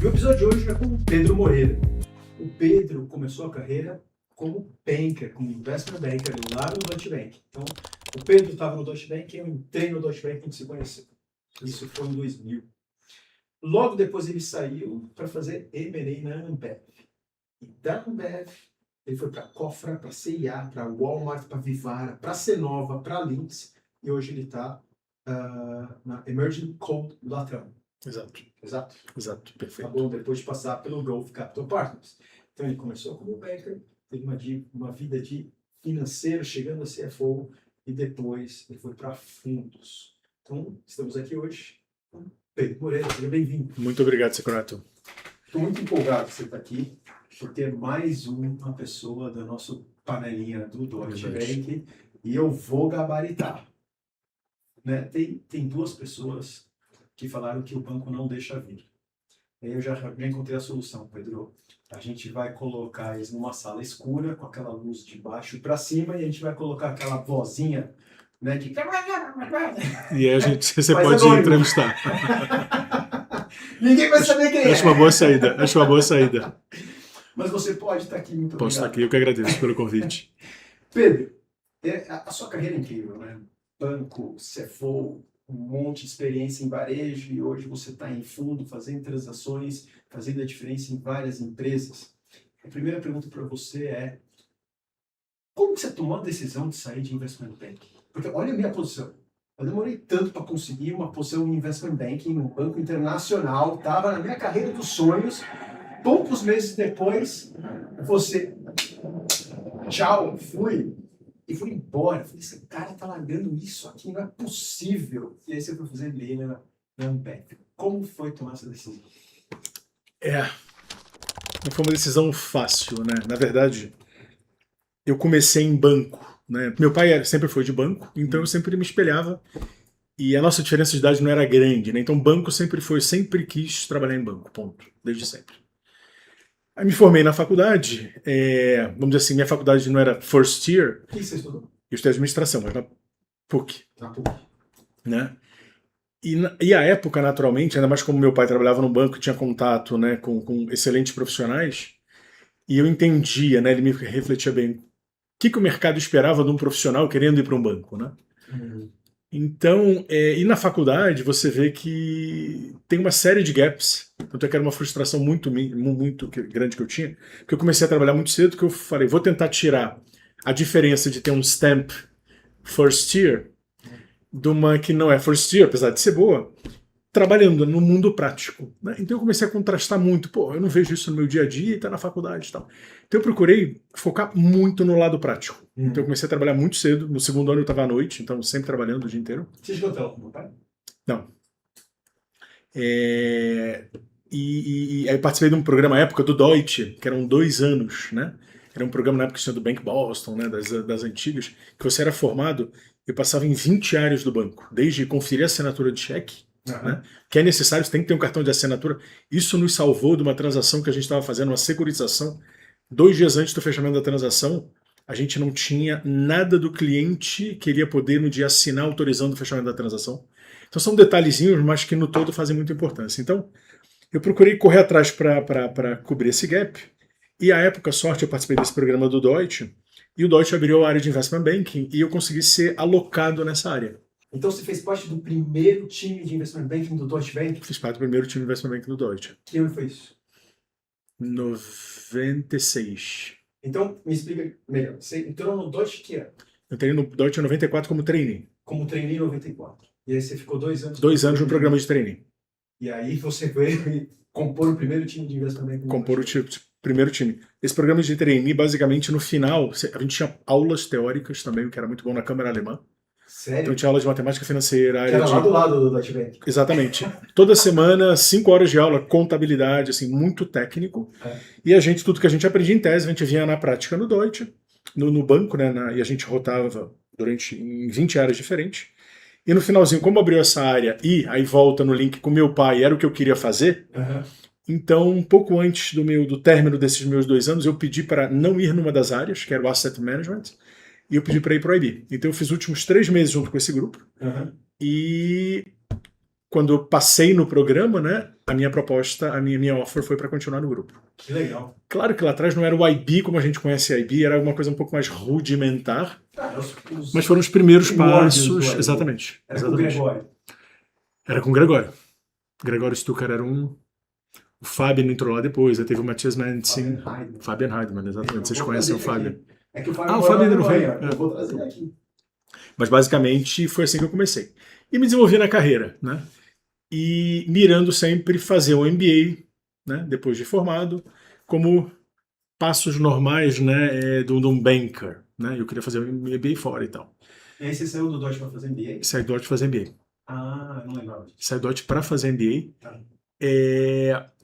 E o episódio de hoje é com o Pedro Moreira. O Pedro começou a carreira como banker, como investment banker lá no Deutsche Bank. Então, o Pedro estava no Deutsche Bank e eu entrei no Deutsche Bank e a gente se conheceu. Isso foi em 2000. Logo depois ele saiu para fazer M&A na Ambev. E da Ambev ele foi para a Cofra, para a CIA, para a Walmart, para a Vivara, para a Cenova, para a Lynx. E hoje ele está na Emerging Cold Latam. Exato, perfeito. Tá bom, depois de passar pelo Growth Capital Partners. Então ele começou como banker, teve uma vida de financeiro, chegando a CFO, e depois ele foi para fundos. Então, estamos aqui hoje com Pedro Moreira, seja bem-vindo. Muito obrigado, Secreto. Estou muito empolgado que você está aqui, por ter mais uma pessoa da nossa panelinha do Deutsche Bank, e eu vou gabaritar. Né? Tem duas pessoas que falaram que o banco não deixa vir. Aí eu já encontrei a solução, Pedro. A gente vai colocar eles numa sala escura, com aquela luz de baixo para cima, e a gente vai colocar aquela vozinha, né, que... E aí você pode entrevistar. Ninguém vai saber quem é. Acho uma boa saída. Mas você pode estar aqui, muito Posso estar obrigado. aqui, eu que agradeço pelo convite. Pedro, a sua carreira é incrível, né? Banco, CFO, um monte de experiência em varejo, e hoje você está em fundo, fazendo transações, fazendo a diferença em várias empresas. A primeira pergunta para você é: como você tomou a decisão de sair de investment banking? Porque olha a minha posição. Eu demorei tanto para conseguir uma posição em investment banking, num banco internacional, estava na minha carreira dos sonhos. Poucos meses depois, você... Tchau, fui. E fui embora. Falei, esse cara tá largando isso aqui, não é possível. E aí você foi fazer MBA na Ambev. Como foi tomar essa decisão? Não foi uma decisão fácil, né? Na verdade, eu comecei em banco, né? Meu pai sempre foi de banco, então eu sempre me espelhava. E a nossa diferença de idade não era grande, né? Então banco sempre quis trabalhar em banco, ponto. Desde sempre. Aí me formei na faculdade, vamos dizer assim, minha faculdade não era first year. O que você estudou? Eu estudei administração, mas na PUC. Na PUC. Né? E a época, naturalmente, ainda mais como meu pai trabalhava no banco e tinha contato, né, com excelentes profissionais, e eu entendia, né, ele me refletia bem, o que o mercado esperava de um profissional querendo ir para um banco, né? Então, e na faculdade você vê que tem uma série de gaps, tanto é que era uma frustração muito grande que eu tinha, porque eu comecei a trabalhar muito cedo, que eu falei, vou tentar tirar a diferença de ter um stamp first year de uma que não é first year, apesar de ser boa, trabalhando no mundo prático. Né? Então eu comecei a contrastar muito, eu não vejo isso no meu dia a dia e tá na faculdade e tal. Então eu procurei focar muito no lado prático. Então eu comecei a trabalhar muito cedo, no segundo ano eu estava à noite, então sempre trabalhando o dia inteiro. Você chegou até lá com meu pai? Não. Aí eu participei de um programa à época do Deutsche, que eram 2 anos, né? Era um programa na época que tinha do Bank Boston, né? das antigas, que você era formado, eu passava em 20 áreas do banco, desde conferir a assinatura de cheque, né? Que é necessário, você tem que ter um cartão de assinatura. Isso nos salvou de uma transação que a gente estava fazendo, uma securitização. 2 dias antes do fechamento da transação, a gente não tinha nada do cliente que iria poder no dia assinar autorizando o fechamento da transação. Então são detalhezinhos, mas que no todo fazem muita importância. Então eu procurei correr atrás para cobrir esse gap, e à época, sorte, eu participei desse programa do Deutsche, e o Deutsche abriu a área de investment banking, e eu consegui ser alocado nessa área. Então você fez parte do primeiro time de investment banking do Deutsche Bank? Fiz parte do primeiro time de investment banking do Deutsche. Que ano foi isso? 96. Então, me explica melhor. Você entrou no Deutsche que ano? Eu entrei no Deutsche em 94 como trainee. Como trainee em 94. E aí você ficou 2 anos... 2 anos no programa de trainee. E aí você veio compor o primeiro time de investment banking. Compor o primeiro time. Esse programa de trainee, basicamente, no final, a gente tinha aulas teóricas também, o que era muito bom na Câmara Alemã. Sério? Então tinha aula de matemática financeira. Que era lá do lado do Deutsche Bank. Exatamente. Toda semana, 5 horas de aula, contabilidade, assim, muito técnico. E tudo que a gente aprendia em tese, a gente vinha na prática no Deutsche, no banco, né? E a gente rotava em 20 áreas diferentes. E no finalzinho, como abriu essa área, e aí volta no link com meu pai, era o que eu queria fazer. Então, um pouco antes do término desses meus 2 anos, eu pedi para não ir numa das áreas, que era o Asset Management, e eu pedi para ir para o IB. Então eu fiz os últimos 3 meses junto com esse grupo. E quando eu passei no programa, né, a minha proposta, a minha offer foi para continuar no grupo. Que legal. Claro que lá atrás não era o IB como a gente conhece a IB, era alguma coisa um pouco mais rudimentar, mas foram os primeiros passos. Exatamente. Era com o Gregório. Era com o Gregório. Gregório Stucker era um. O Fabian entrou lá depois, aí teve o Matthias Mentzing. Fabian Heidmann, exatamente. Vocês conhecem o Fabian. É que o Fabian ainda não veio. Eu vou trazer aqui. Mas basicamente foi assim que eu comecei. E me desenvolvi na carreira, né? E mirando sempre fazer um MBA, né? Depois de formado, como passos normais, né? De um banker, né? Eu queria fazer um MBA fora e tal. E aí você saiu do Deutsche para fazer MBA? Saí do Deutsche para fazer MBA. Ah, não lembrava disso. Saí do Deutsche para fazer MBA. Tá.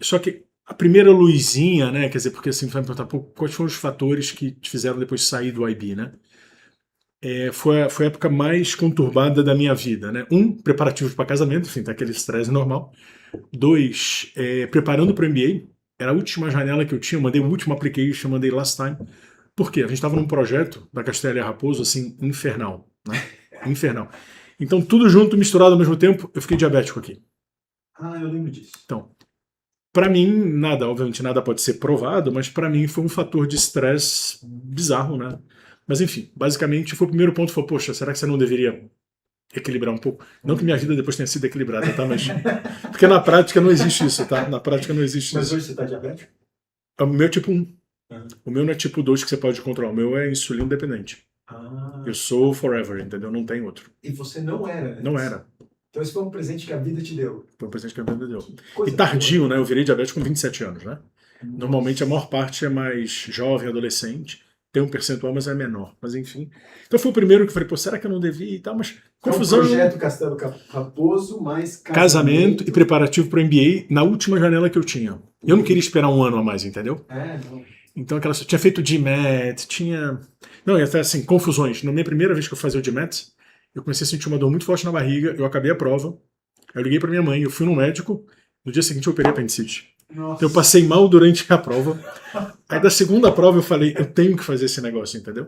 Só que a primeira luzinha, né? Quer dizer, porque assim, vai me perguntar, quais foram os fatores que te fizeram depois sair do IB, né? Foi a época mais conturbada da minha vida, né? Preparativos para casamento, enfim, tá aquele estresse normal. 2, preparando para o MBA. Era a última janela que eu tinha, eu mandei o último application, mandei last time. Por quê? A gente estava num projeto da Castelli e Raposo, assim, infernal, né? Infernal. Então, tudo junto, misturado ao mesmo tempo, eu fiquei diabético aqui. Ah, eu lembro disso. Então, para mim, obviamente nada pode ser provado, mas para mim foi um fator de estresse bizarro, né? Mas enfim, basicamente foi o primeiro ponto, foi, poxa, será que você não deveria equilibrar um pouco? Não que minha vida depois tenha sido equilibrada, tá? Mas porque na prática não existe isso, tá? Na prática não existe Mas isso. hoje você tá diabético? O meu é tipo 1. O meu não é tipo 2 que você pode controlar, o meu é insulina dependente. Eu sou forever, entendeu? Não tem outro. E você não era antes? Não era. Então esse foi um presente que a vida te deu. Foi um presente que a vida deu. E tardio, né? Eu virei diabético com 27 anos, né? Normalmente a maior parte é mais jovem, adolescente. Tem um percentual, mas é menor. Mas enfim. Então foi o primeiro que eu falei, pô, será que eu não devia e tal? Mas confusão. É um projeto Castelo Raposo mais casamento e preparativo para o MBA na última janela que eu tinha. Eu não queria esperar um ano a mais, entendeu? Não. Então eu tinha feito GMAT, tinha... Não, e até assim, confusões. Na minha primeira vez que eu fazia o GMAT, eu comecei a sentir uma dor muito forte na barriga, eu acabei a prova, eu liguei para minha mãe, eu fui no médico, no dia seguinte eu operei apendicite. Então eu passei mal durante a prova. Aí da segunda prova eu falei, eu tenho que fazer esse negócio, entendeu?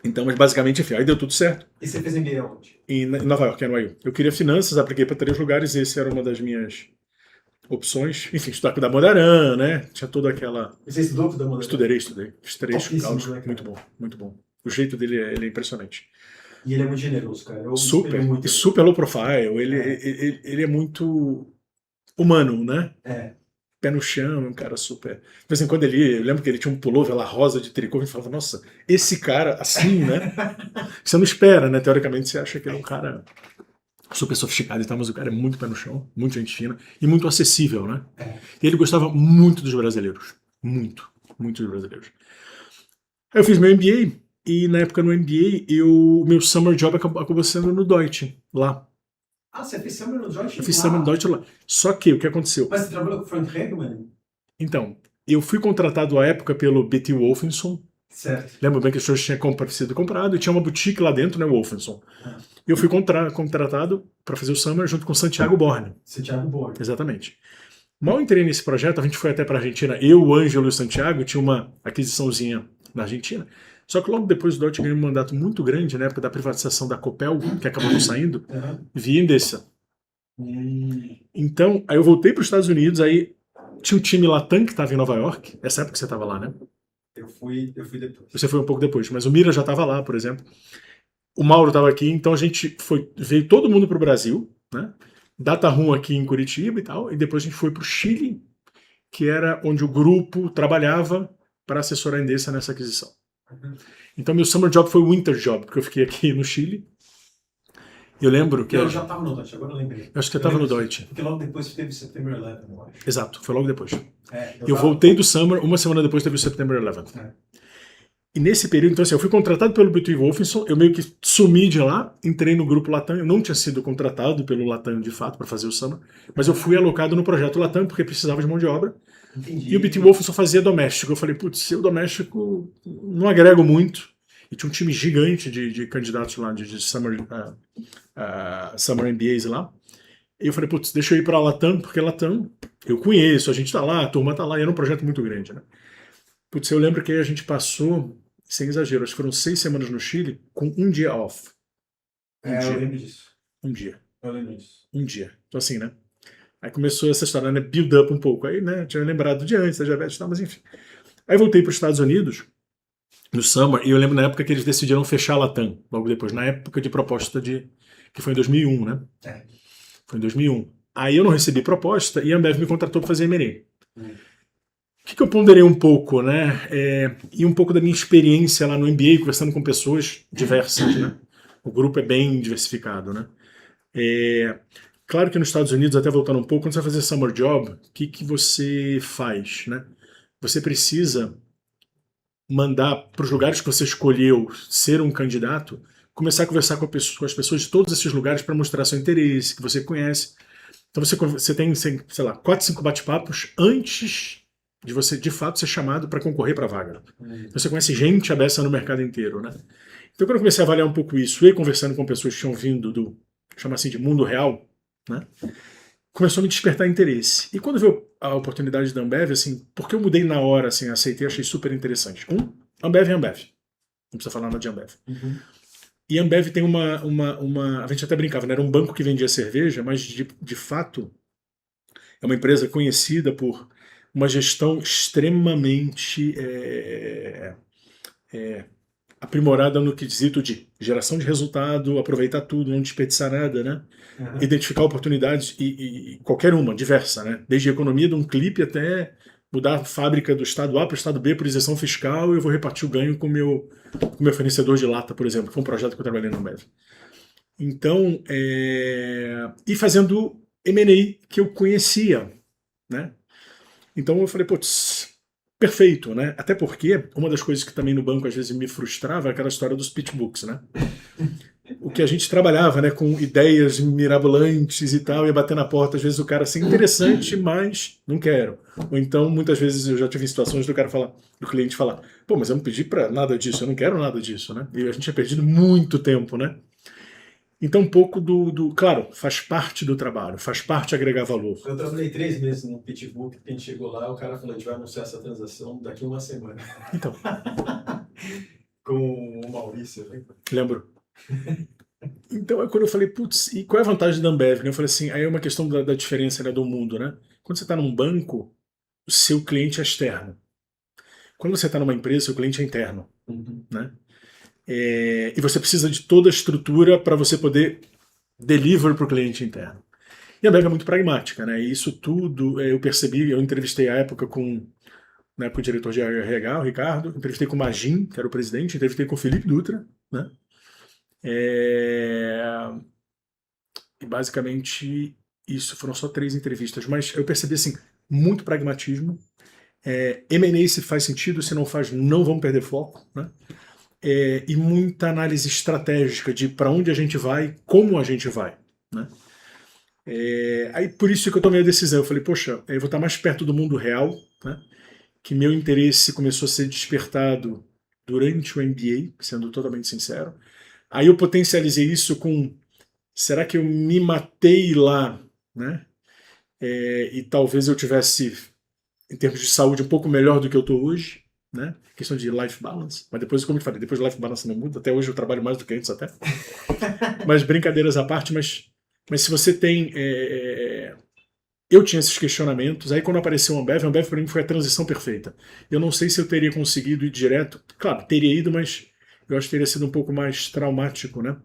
Então, mas basicamente, enfim, aí deu tudo certo. E você fez MBA onde? Em Nova York, NYU. Eu queria finanças, apliquei para 3 lugares, e esse era uma das minhas opções. Enfim, estudar com o Damodaran, né? Tinha toda aquela... Você estudou com o Damodaran? Estudei. Fiz 3 aulas. Né, muito bom, muito bom. O jeito dele ele é impressionante. E ele é muito generoso, cara. Super, e super low profile. Ele é muito humano, né? Pé no chão, um cara super... De vez em quando eu lembro que ele tinha um pullover lá rosa de tricô, e falava, nossa, esse cara assim, né? Você não espera, né? Teoricamente você acha que ele é um cara super sofisticado e tal, mas o cara é muito pé no chão, muito gente fina e muito acessível, né? E ele gostava muito dos brasileiros. Muito dos brasileiros. Aí eu fiz meu MBA e na época no MBA, meu summer job acabou sendo no Deutsche, lá. Ah, você fez summer no Deutsche? Eu fiz summer no Deutsche lá. Só que o que aconteceu? Mas você trabalhou com o Frank Hegman? Então, eu fui contratado à época pelo B.T. Wolfenson. Certo. Lembro bem que o senhor tinha sido comprado e tinha uma boutique lá dentro, né, Wolfenson. Eu fui contratado para fazer o summer junto com Santiago Borne. Santiago Borne. Exatamente. Mal entrei nesse projeto, a gente foi até para a Argentina. Eu, o Ângelo e o Santiago tinha uma aquisiçãozinha na Argentina. Só que logo depois o Deutsche ganhou um mandato muito grande, na época da privatização da Copel, que acabou não saindo, via Endesa. Então, aí eu voltei para os Estados Unidos, aí tinha o time Latam que estava em Nova York. Essa época que você estava lá, né? Eu fui depois. Você foi um pouco depois, mas o Mira já estava lá, por exemplo. O Mauro estava aqui, então a gente veio todo mundo para o Brasil, né? Dataroom aqui em Curitiba e tal, e depois a gente foi para o Chile, que era onde o grupo trabalhava para assessorar a Endesa nessa aquisição. Então meu summer job foi o winter job, porque eu fiquei aqui no Chile. Eu lembro que... Eu já estava no Deutsche, agora eu lembrei. Eu acho que eu estava no Deutsche. Porque logo depois teve o September 11, eu acho. Exato, foi logo depois. Eu voltei do summer, uma semana depois teve o September 11. E nesse período, então assim, eu fui contratado pelo B.T. Wolfenson, eu meio que sumi de lá, entrei no grupo Latam, eu não tinha sido contratado pelo Latam de fato para fazer o summer, mas eu fui alocado no projeto Latam porque precisava de mão de obra. Entendi. E o B.T. Wolfenson fazia doméstico. Eu falei, putz, eu doméstico não agrego muito. E tinha um time gigante de candidatos lá, de summer MBAs lá. E eu falei, putz, deixa eu ir para a Latam, porque Latam eu conheço, a gente tá lá, a turma tá lá, e era um projeto muito grande, né? Putz, eu lembro que a gente passou, sem exagero, acho que foram 6 semanas no Chile, com um dia off. Eu lembro disso. Um dia. Eu lembro disso. Um dia. Então assim, né? Aí começou essa história, né? Build up um pouco. Aí, né? Tinha lembrado de antes, da Javete e tal, mas enfim. Aí voltei para os Estados Unidos, no Summer, e eu lembro na época que eles decidiram fechar a Latam, logo depois, na época de proposta de. Que foi em 2001, né? É. Foi em 2001. Aí eu não recebi proposta e a Ambev me contratou para fazer M&A. O que eu ponderei um pouco, né? E um pouco da minha experiência lá no MBA, conversando com pessoas diversas, né? O grupo é bem diversificado, né? Claro que nos Estados Unidos, até voltando um pouco, quando você vai fazer summer job, o que você faz, né? Você precisa mandar para os lugares que você escolheu ser um candidato, começar a conversar com as pessoas de todos esses lugares para mostrar seu interesse, que você conhece. Então você tem, sei lá, 4, 5 bate-papos antes de você, de fato, ser chamado para concorrer para a vaga. Você conhece gente abessa no mercado inteiro, né? Então, quando eu comecei a avaliar um pouco isso, e conversando com pessoas que tinham vindo do, chama assim, de mundo real, né? Começou a me despertar interesse. E quando veio a oportunidade da Ambev, assim, porque eu mudei na hora, assim, aceitei, achei super interessante. Ambev é Ambev. Não precisa falar nada de Ambev. E a Ambev tem a gente até brincava, né? Era um banco que vendia cerveja, mas de fato é uma empresa conhecida por uma gestão extremamente aprimorada no quesito de geração de resultado, aproveitar tudo, não desperdiçar nada, né? Identificar oportunidades e qualquer uma, diversa, né? Desde a economia de um clipe até mudar a fábrica do estado A para o estado B por isenção fiscal e eu vou repartir o ganho com o meu fornecedor de lata, por exemplo, que foi um projeto que eu trabalhei na Ambev. Então, e fazendo M&A que eu conhecia, né? Então eu falei, putz, perfeito, né? Até porque uma das coisas que também no banco às vezes me frustrava é aquela história dos pitchbooks, né? O que a gente trabalhava, né, com ideias mirabolantes e tal, ia bater na porta, às vezes o cara assim, interessante, mas não quero. Ou então, muitas vezes eu já tive situações do cara falar, do cliente falar, pô, mas eu não pedi para nada disso, eu não quero nada disso, né? E a gente tinha perdido muito tempo, né? Então, um pouco claro, faz parte do trabalho, faz parte agregar valor. Eu trabalhei 3 meses no pitchbook, a gente chegou lá, o cara falou, a gente vai anunciar essa transação daqui a uma semana. Então. Com o Maurício, né? Lembro. Então, quando eu falei, putz, e qual é a vantagem da Ambev? Eu falei assim, aí é uma questão da diferença, né, do mundo, né? Quando você está num banco, o seu cliente é externo. Quando você está numa empresa, seu cliente é interno, né? E você precisa de toda a estrutura para você poder deliver para o cliente interno. E a Ambev é muito pragmática, né? E isso tudo eu percebi, eu entrevistei à época com, na época, o diretor de RH, o Ricardo, entrevistei com o Magin, que era o presidente, entrevistei com o Felipe Dutra, né? E basicamente isso foram só 3 entrevistas, mas eu percebi assim, muito pragmatismo. M&A se faz sentido, se não faz, não vamos perder foco, né? E muita análise estratégica de para onde a gente vai, como a gente vai, né? Aí por isso que eu tomei a decisão, eu falei, poxa, eu vou estar mais perto do mundo real, né? Que meu interesse começou a ser despertado durante o MBA, sendo totalmente sincero. Aí eu potencializei isso com, será que eu me matei lá, né? E talvez eu tivesse, em termos de saúde, um pouco melhor do que eu estou hoje, né? Questão de life balance. Mas depois, como eu falei, depois life balance não muda. Até hoje eu trabalho mais do que antes até. Mas brincadeiras à parte, mas se você tem... eu tinha esses questionamentos. Aí quando apareceu a Ambev para mim foi a transição perfeita. Eu não sei se eu teria conseguido ir direto. Claro, teria ido, mas eu acho que teria sido um pouco mais traumático, né?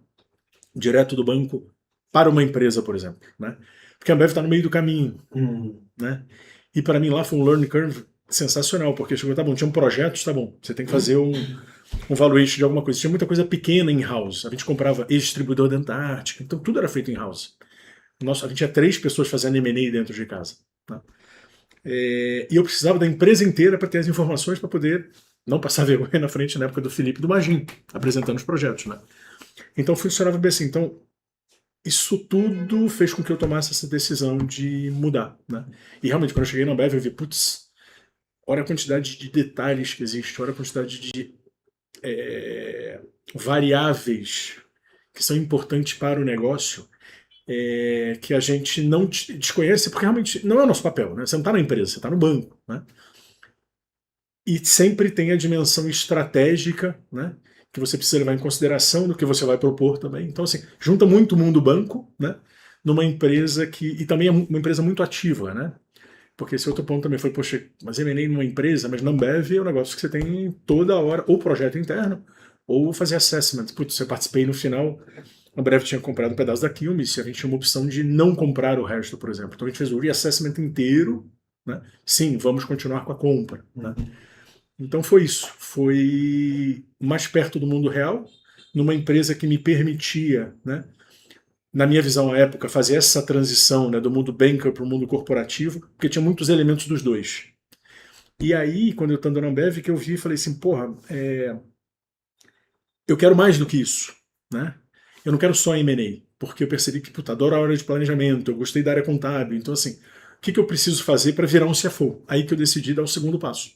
Direto do banco para uma empresa, por exemplo, né? Porque a Ambev está no meio do caminho, né? E para mim lá foi um learning curve sensacional, porque chegou, tá bom, tinha um projeto, tá bom, você tem que fazer um valuation de alguma coisa. Tinha muita coisa pequena in-house. A gente comprava ex-distribuidor da Antártica, então tudo era feito in-house. A gente tinha 3 pessoas fazendo M&A dentro de casa. Tá? E eu precisava da empresa inteira para ter as informações para poder não passar vergonha na frente na época do Felipe e do Magin, apresentando os projetos, né? Então funcionava bem assim. Então, isso tudo fez com que eu tomasse essa decisão de mudar, né? E realmente, quando eu cheguei na Ambev, eu vi, putz, olha a quantidade de detalhes que existe, olha a quantidade de variáveis que são importantes para o negócio, que a gente não desconhece, porque realmente não é o nosso papel, né? Você não está na empresa, você está no banco, né? E sempre tem a dimensão estratégica, né? Que você precisa levar em consideração do que você vai propor também. Então, assim, junta muito o mundo banco, né? numa empresa e também é uma empresa muito ativa, né? Porque esse outro ponto também foi, poxa, mas M&A numa empresa, mas na Ambev é um negócio que você tem toda hora, ou projeto interno, ou fazer assessment. Putz, eu participei no final, a Ambev tinha comprado um pedaço da Quilmes, e a gente tinha uma opção de não comprar o resto, por exemplo. Então a gente fez o reassessment inteiro, né? Sim, vamos continuar com a compra, né? Então foi isso, foi mais perto do mundo real, numa empresa que me permitia, né, na minha visão à época, fazer essa transição, né, do mundo banker para o mundo corporativo, porque tinha muitos elementos dos dois. E aí, quando eu estava na Ambev, que eu vi e falei assim, porra, eu quero mais do que isso, né? Eu não quero só M&A, porque eu percebi que, puta, adoro a área de planejamento, eu gostei da área contábil, então assim, o que eu preciso fazer para virar um CFO? Aí que eu decidi dar o segundo passo.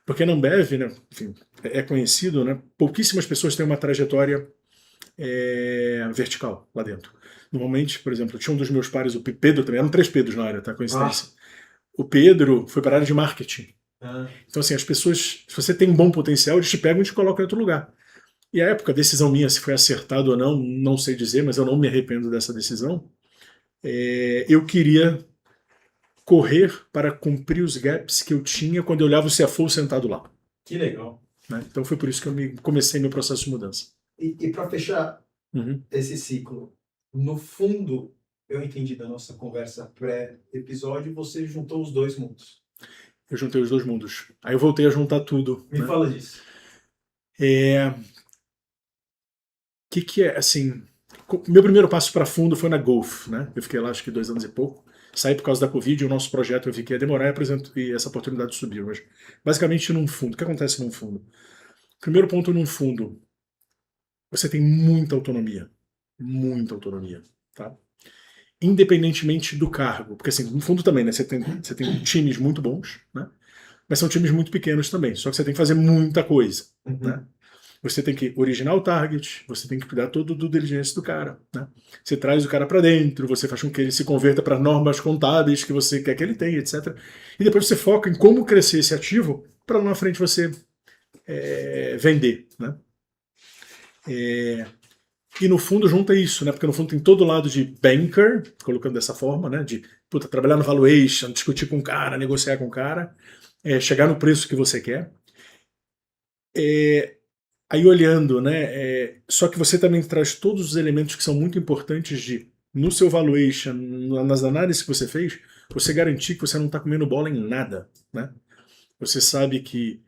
Porque na Ambev, né, enfim, é conhecido, né, pouquíssimas pessoas têm uma trajetória vertical lá dentro. Normalmente, por exemplo, tinha um dos meus pares, o Pedro também, eram 3 Pedros na área, tá? Coincidência. O Pedro foi para a área de marketing. Então, assim, as pessoas, se você tem um bom potencial, eles te pegam e te colocam em outro lugar. E a época, a decisão minha, se foi acertado ou não, não sei dizer, mas eu não me arrependo dessa decisão. Eu queria correr para cumprir os gaps que eu tinha quando eu olhava o CFO sentado lá. Que legal. Né? Então foi por isso que eu comecei meu processo de mudança. E para fechar esse ciclo, no fundo, eu entendi da nossa conversa pré-episódio, você juntou os dois mundos. Eu juntei os dois mundos. Aí eu voltei a juntar tudo. Me fala disso. Que é, assim... Meu primeiro passo para fundo foi na Golf, né? Eu fiquei lá acho que 2 anos e pouco. Saí por causa da Covid e o nosso projeto eu vi que ia demorar e essa oportunidade subiu. Mas, basicamente, num fundo. O que acontece num fundo? Primeiro ponto num fundo. Você tem muita autonomia. Muita autonomia. Tá? Independentemente do cargo. Porque, assim, no fundo também, né? Você tem times muito bons, né? Mas são times muito pequenos também. Só que você tem que fazer muita coisa, né? Você tem que originar o target, você tem que cuidar todo do diligência do cara, né? Você traz o cara para dentro, você faz com que ele se converta para normas contábeis que você quer que ele tenha, etc. E depois você foca em como crescer esse ativo para lá na frente você vender, né? E no fundo junta isso, né? Porque no fundo tem todo o lado de banker, colocando dessa forma, né? De trabalhar no valuation, discutir com o cara, negociar com o cara, chegar no preço que você quer. Aí olhando, né? Só que você também traz todos os elementos que são muito importantes no seu valuation, nas análises que você fez, você garantir que você não está comendo bola em nada, né? Você sabe que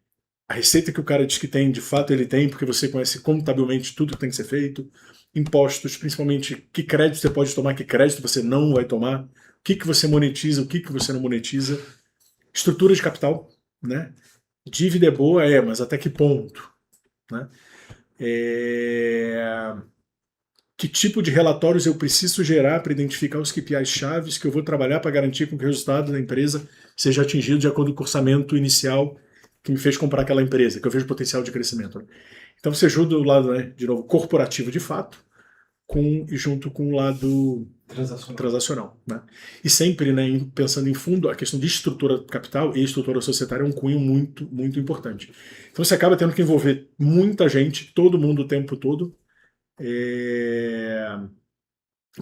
a receita que o cara diz que tem, de fato ele tem, porque você conhece contabilmente tudo que tem que ser feito, impostos, principalmente que crédito você pode tomar, que crédito você não vai tomar, o que você monetiza, o que você não monetiza, estrutura de capital, né? Dívida é boa, mas até que ponto? Né? Que tipo de relatórios eu preciso gerar para identificar os KPIs chaves que eu vou trabalhar para garantir que o resultado da empresa seja atingido de acordo com o orçamento inicial que me fez comprar aquela empresa, que eu vejo potencial de crescimento. Né? Então você ajuda o lado, né, de novo, corporativo de fato, junto com o lado transacional. Né? E sempre, né, pensando em fundo, a questão de estrutura capital e estrutura societária é um cunho muito, muito importante. Então você acaba tendo que envolver muita gente, todo mundo o tempo todo,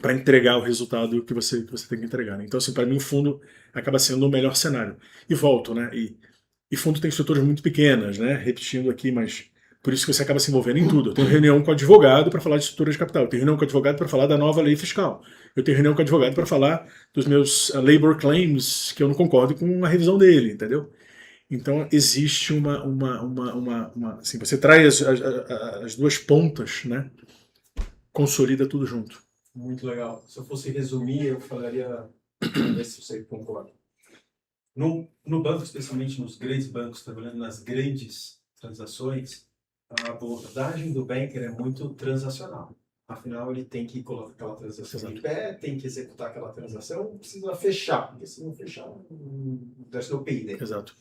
para entregar o resultado que você tem que entregar. Né? Então, assim, para mim, o fundo acaba sendo o melhor cenário. E volto, né? E fundo tem estruturas muito pequenas, né? Repetindo aqui, mas por isso que você acaba se envolvendo em tudo. Eu tenho reunião com advogado para falar de estrutura de capital. Eu tenho reunião com advogado para falar da nova lei fiscal. Eu tenho reunião com advogado para falar dos meus labor claims, que eu não concordo com a revisão dele, entendeu? Então, existe assim, você traz as duas pontas, né? Consolida tudo junto. Muito legal. Se eu fosse resumir, eu falaria, vamos ver se você concorda. No banco, especialmente nos grandes bancos, trabalhando nas grandes transações, a abordagem do banker é muito transacional. Afinal, ele tem que colocar aquela transação em pé, tem que executar aquela transação, precisa fechar, porque se não fechar, there's no payday. Exato.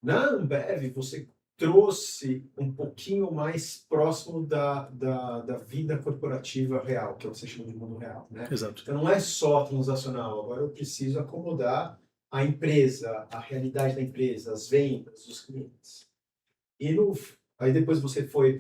Na Ambev, você trouxe um pouquinho mais próximo da vida corporativa real, que você chama de mundo real, né? Exato. Então não é só transacional, agora eu preciso acomodar a empresa, a realidade da empresa, as vendas, os clientes. E Aí depois você foi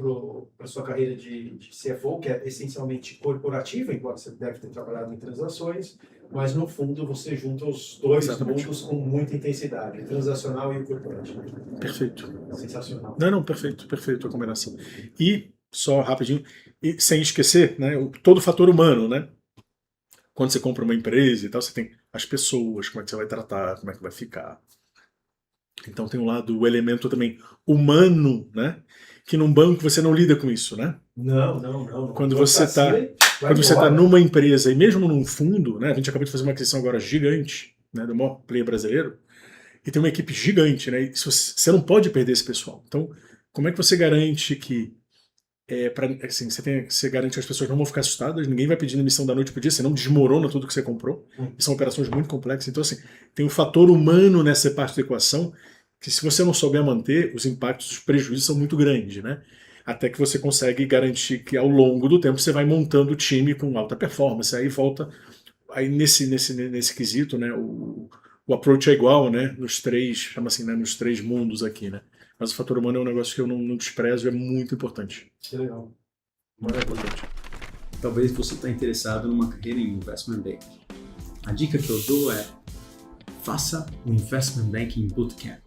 para sua carreira de CFO, que é essencialmente corporativa, embora você deve ter trabalhado em transações, mas no fundo você junta os dois Exatamente. mundos com muita intensidade, o transacional e o corporativo. Perfeito. Sensacional. Não, perfeito a combinação. E, só rapidinho, e sem esquecer, né, todo o fator humano, né? Quando você compra uma empresa e tal, você tem as pessoas, como é que você vai tratar, como é que vai ficar. Então tem um lado, o elemento também humano, né? Que num banco você não lida com isso, né? Não. Quando você está numa empresa e mesmo num fundo, né? A gente acabou de fazer uma aquisição agora gigante, né? Do maior player brasileiro, e tem uma equipe gigante, né? E você não pode perder esse pessoal. Então, como é que você garante que assim, você garante que as pessoas não vão ficar assustadas, ninguém vai pedir demissão da noite pro dia, você não desmorona tudo que você comprou. São operações muito complexas. Então, assim, tem um fator humano nessa parte da equação que, se você não souber manter, os impactos, os prejuízos são muito grandes, né? Até que você consegue garantir que ao longo do tempo você vai montando o time com alta performance. Aí volta, aí nesse quesito, né? O approach é igual, né? Nos três, chama assim, né? Nos três mundos aqui, né? Mas o fator humano é um negócio que eu não desprezo, é muito importante. Que legal. Maravilhoso. Talvez você está interessado numa carreira em Investment Banking. A dica que eu dou é: faça o Investment Banking Bootcamp.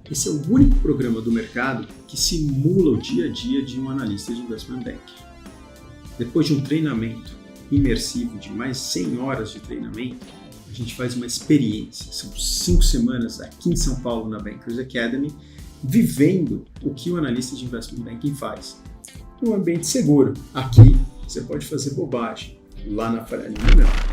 Esse é o único programa do mercado que simula o dia a dia de um analista de Investment Banking. Depois de um treinamento imersivo de mais 100 horas de treinamento, a gente faz uma experiência. São 5 semanas aqui em São Paulo, na Bankers Academy, vivendo o que o analista de Investment Banking faz. Um ambiente seguro. Aqui você pode fazer bobagem. Lá na Faria Lima não.